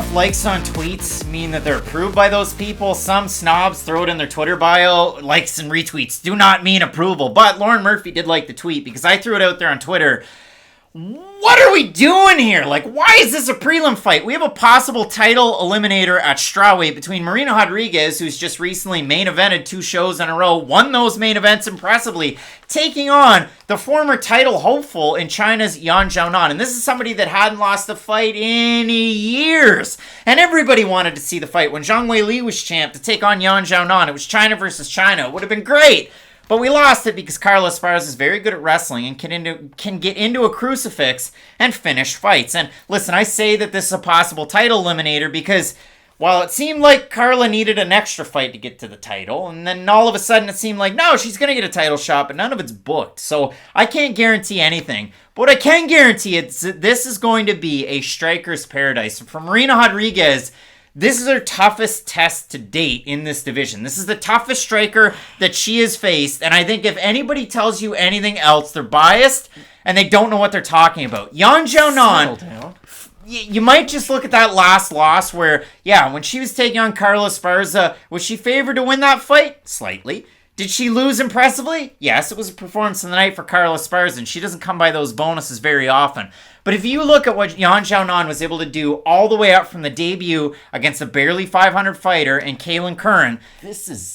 if likes on tweets mean that they're approved by those people. Some snobs throw it in their Twitter bio. Likes and retweets do not mean approval. But Lauren Murphy did like the tweet because I threw it out there on Twitter. What are we doing here? Like, why is this a prelim fight? We have a possible title eliminator at strawweight between Marina Rodriguez, who's just recently main evented 2 shows in a row, won those main events impressively, taking on the former title hopeful in China's Xiaonan. And this is somebody that hadn't lost a fight in years. And everybody wanted to see the fight. When Zhang Weili was champ to take on Xiaonan, it was China versus China. It would have been great. But we lost it because Carla Esparza is very good at wrestling and can get into a crucifix and finish fights. And listen, I say that this is a possible title eliminator because while it seemed like Carla needed an extra fight to get to the title, and then all of a sudden it seemed like, no, she's going to get a title shot, but none of it's booked. So I can't guarantee anything. But what I can guarantee is that this is going to be a striker's paradise. For Marina Rodriguez, this is her toughest test to date in this division. This is the toughest striker that she has faced. And I think if anybody tells you anything else, they're biased and they don't know what they're talking about. Xiaonan, you might just look at that last loss where, yeah, when she was taking on Carla Esparza, was she favored to win that fight? Slightly. Did she lose impressively? Yes, it was a performance of the night for Carla Esparza, and she doesn't come by those bonuses very often. But if you look at what Xiaonan was able to do all the way up from the debut against a barely 500 fighter in Kaylin Curran,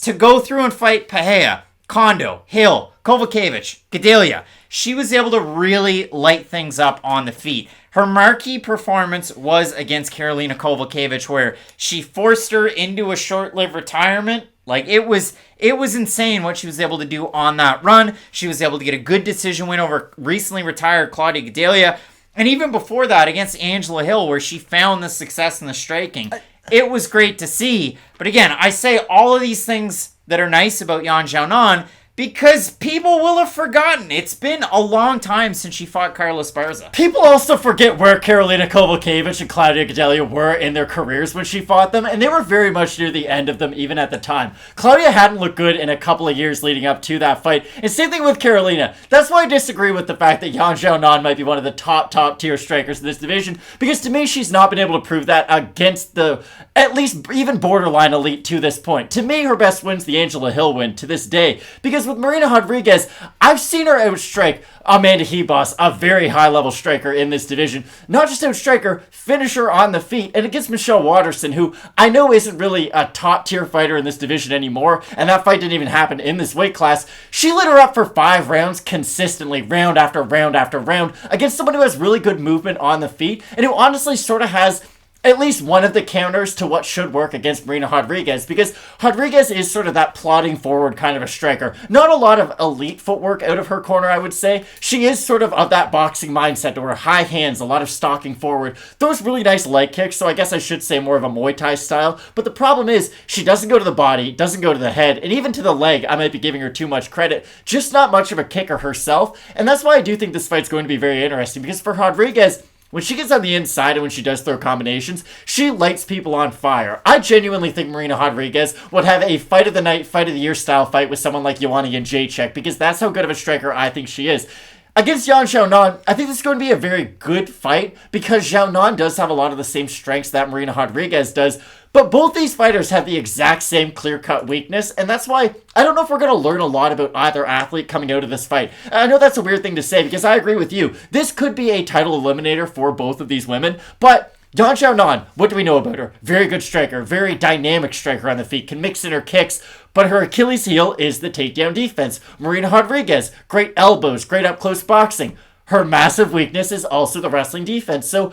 to go through and fight Pahea, Kondo, Hill, Kovacevic, Gadelia, she was able to really light things up on the feet. Her marquee performance was against Karolina Kovacevic, where she forced her into a short-lived retirement. Like, it was insane what she was able to do on that run. She was able to get a good decision win over recently retired Claudia Gadelia. And even before that, against Angela Hill, where she found the success in the striking. It was great to see. But again, I say all of these things that are nice about Xiaonan because people will have forgotten. It's been a long time since she fought Carla Esparza. People also forget where Karolina Kovacevic and Claudia Gadelia were in their careers when she fought them, and they were very much near the end of them even at the time. Claudia hadn't looked good in a couple of years leading up to that fight, and same thing with Karolina. That's why I disagree with the fact that Xiaonan might be one of the top tier strikers in this division, because to me she's not been able to prove that against the at least even borderline elite to this point. To me, her best win's the Angela Hill win to this day, because with Marina Rodriguez, I've seen her outstrike Amanda Hebos, a very high-level striker in this division. Not just outstrike her, finish her on the feet. And against Michelle Waterson, who I know isn't really a top-tier fighter in this division anymore, and that fight didn't even happen in this weight class, she lit her up for 5 rounds consistently, round after round after round, against someone who has really good movement on the feet, and who honestly sort of has at least one of the counters to what should work against Marina Rodriguez, because Rodriguez is sort of that plodding forward kind of a striker. Not a lot of elite footwork out of her corner, I would say. She is sort of that boxing mindset, where high hands, a lot of stalking forward, those really nice leg kicks, so I guess I should say more of a Muay Thai style. But the problem is, she doesn't go to the body, doesn't go to the head, and even to the leg, I might be giving her too much credit. Just not much of a kicker herself, and that's why I do think this fight's going to be very interesting, because for Rodriguez, when she gets on the inside and when she does throw combinations, she lights people on fire. I genuinely think Marina Rodriguez would have a fight of the night, fight of the year style fight with someone like Joanna Jędrzejczyk, because that's how good of a striker I think she is. Against Xiaonan, I think this is going to be a very good fight, because Xiaonan does have a lot of the same strengths that Marina Rodriguez does, but both these fighters have the exact same clear-cut weakness, and that's why I don't know if we're going to learn a lot about either athlete coming out of this fight. I know that's a weird thing to say, because I agree with you. This could be a title eliminator for both of these women, but Xiaonan, what do we know about her? Very good striker, very dynamic striker on the feet, can mix in her kicks, but her Achilles heel is the takedown defense. Marina Rodriguez, great elbows, great up-close boxing. Her massive weakness is also the wrestling defense, so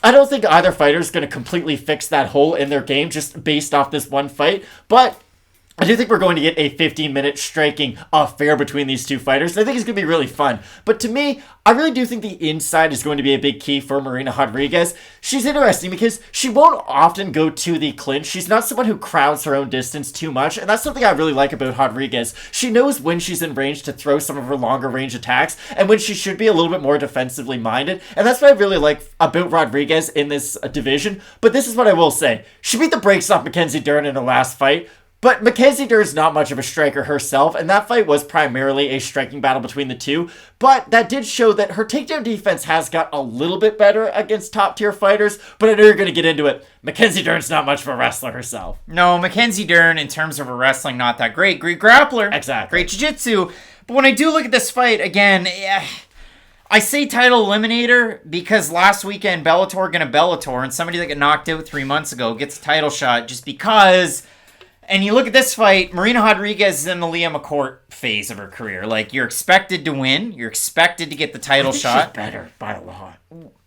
I don't think either fighter is going to completely fix that hole in their game just based off this one fight, but I do think we're going to get a 15-minute striking affair between these two fighters. I think it's going to be really fun. But to me, I really do think the inside is going to be a big key for Marina Rodriguez. She's interesting because she won't often go to the clinch. She's not someone who crowds her own distance too much, and that's something I really like about Rodriguez. She knows when she's in range to throw some of her longer range attacks, and when she should be a little bit more defensively minded, and that's what I really like about Rodriguez in this division. But this is what I will say. She beat the brakes off Mackenzie Dern in her last fight, But Mackenzie Dern's not much of a striker herself, and that fight was primarily a striking battle between the two. But that did show that her takedown defense has got a little bit better against top-tier fighters, but I know you're going to get into it. Mackenzie Dern's not much of a wrestler herself. No, Mackenzie Dern, in terms of her wrestling, not that great. Great grappler. Exactly. Great jiu-jitsu. But when I do look at this fight, again, I say title eliminator because last weekend Bellator gonna Bellator, and somebody that got knocked out 3 months ago gets a title shot just because. And you look at this fight, Marina Rodriguez is in the Leah McCourt phase of her career. Like, you're expected to win. You're expected to get the title shot. She's better by a lot.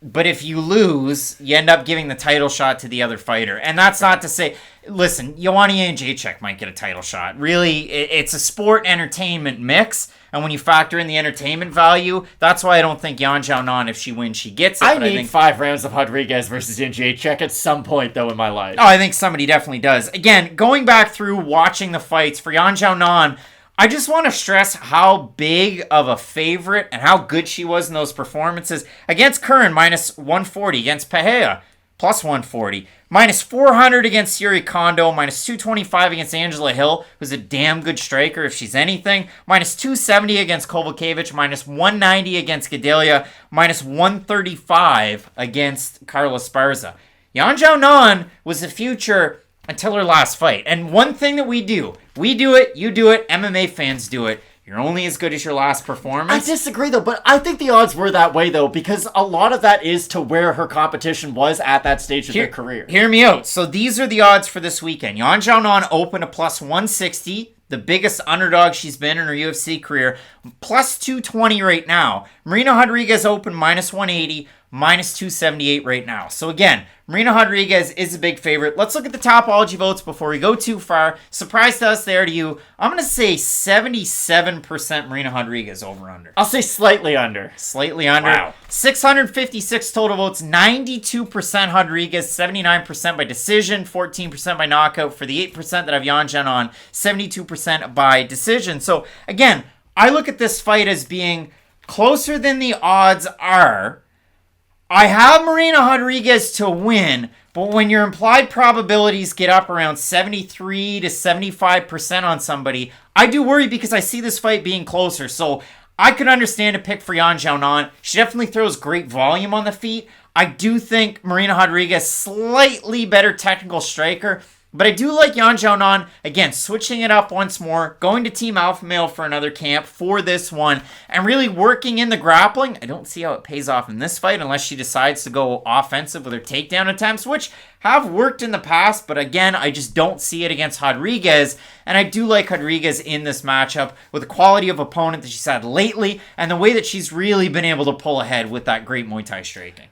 But if you lose, you end up giving the title shot to the other fighter. And that's not to say... Listen, Ioana Jędrzejczyk might get a title shot. Really, it's a sport-entertainment mix. And when you factor in the entertainment value, that's why I don't think Yan Xiaonan, if she wins, she gets it. I think 5 rounds of Rodriguez versus Jędrzejczyk at some point, though, in my life. Oh, I think somebody definitely does. Again, going back through watching the fights for Yan Xiaonan, I just want to stress how big of a favorite and how good she was in those performances. Against Curran, minus 140. Against Pereira, plus 140. Minus 400 against Yuri Kondo. Minus 225 against Angela Hill, who's a damn good striker if she's anything. Minus 270 against Kovacevic. Minus 190 against Gadelia. Minus 135 against Carla Esparza. Yan Xiaonan was the future until her last fight. And one thing that we do it, you do it, MMA fans do it. You're only as good as your last performance. I disagree, though, but I think the odds were that way, though, because a lot of that is to where her competition was at that stage of their career. Hear me out. So these are the odds for this weekend. Yan Xiaonan opened a plus 160, the biggest underdog she's been in her UFC career, plus 220 right now. Marina Rodriguez opened minus 180, minus 278 right now. So again, Marina Rodriguez is a big favorite. Let's look at the Topology votes before we go too far. Surprise to us there to you. I'm going to say 77% Marina Rodriguez over under. I'll say slightly under. Slightly under. Wow. 656 total votes, 92% Rodriguez, 79% by decision, 14% by knockout. For the 8% that have Yan Xiaonan, 72% by decision. So again, I look at this fight as being closer than the odds are. I have Marina Rodriguez to win, but when your implied probabilities get up around 73 to 75% on somebody, I do worry because I see this fight being closer. So I could understand a pick for Yan Xiaonan. She definitely throws great volume on the feet. I do think Marina Rodriguez, slightly better technical striker. But I do like Yan Xiaonan, again, switching it up once more, going to Team Alpha Male for another camp for this one, and really working in the grappling. I don't see how it pays off in this fight unless she decides to go offensive with her takedown attempts, which have worked in the past, but again, I just don't see it against Rodriguez, and I do like Rodriguez in this matchup with the quality of opponent that she's had lately, and the way that she's really been able to pull ahead with that great Muay Thai striking.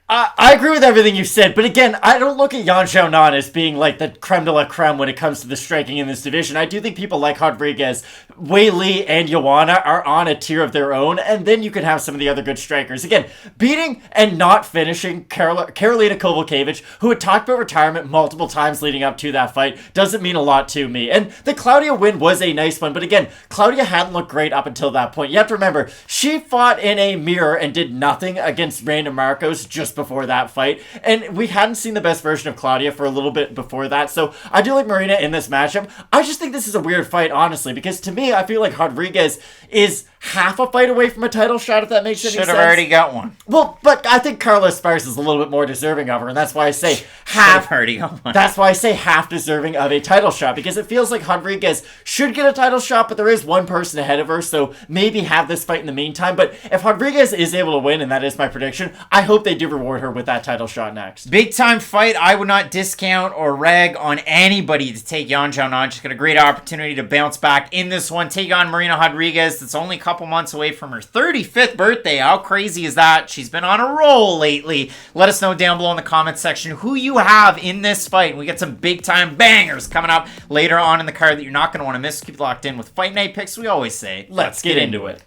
I agree with everything you said, but again, I don't look at Yan Xiaonan as being like the creme de la creme when it comes to the striking in this division. I do think people like Rodriguez, Wei Li, and Joanna are on a tier of their own, and then you can have some of the other good strikers. Again, beating and not finishing Karolina Kowalkiewicz, who had talked about retirement multiple times leading up to that fight, doesn't mean a lot to me. And the Claudia win was a nice one, but again, Claudia hadn't looked great up until that point. You have to remember, she fought in a mirror and did nothing against Randa Marcos just before that fight, and we hadn't seen the best version of Claudia for a little bit before that, so I do like Marina in this matchup. I just think this is a weird fight, honestly, because to me, I feel like Rodriguez is half a fight away from a title shot, if that makes any sense. Should have already got one. Well, but I think Carla Esparza is a little bit more deserving of her, and that's why I say half. Already got one. That's why I say half deserving of a title shot, because it feels like Rodriguez should get a title shot, but there is one person ahead of her, so maybe have this fight in the meantime. But if Rodriguez is able to win, and that is my prediction, I hope they do reward her with that title shot next. Big time fight. I would not discount or rag on anybody to take Yan Xiaonan. She's got a great opportunity to bounce back in this one. Take on Marina Rodriguez. That's only a couple months away from her 35th birthday. How crazy is that? She's been on a roll lately. Let us know down below in the comments section who you have in this fight. We got some big time bangers coming up later on in the card that you're not going to want to miss. Keep locked in with Fight Night Picks. We always say, let's get into it.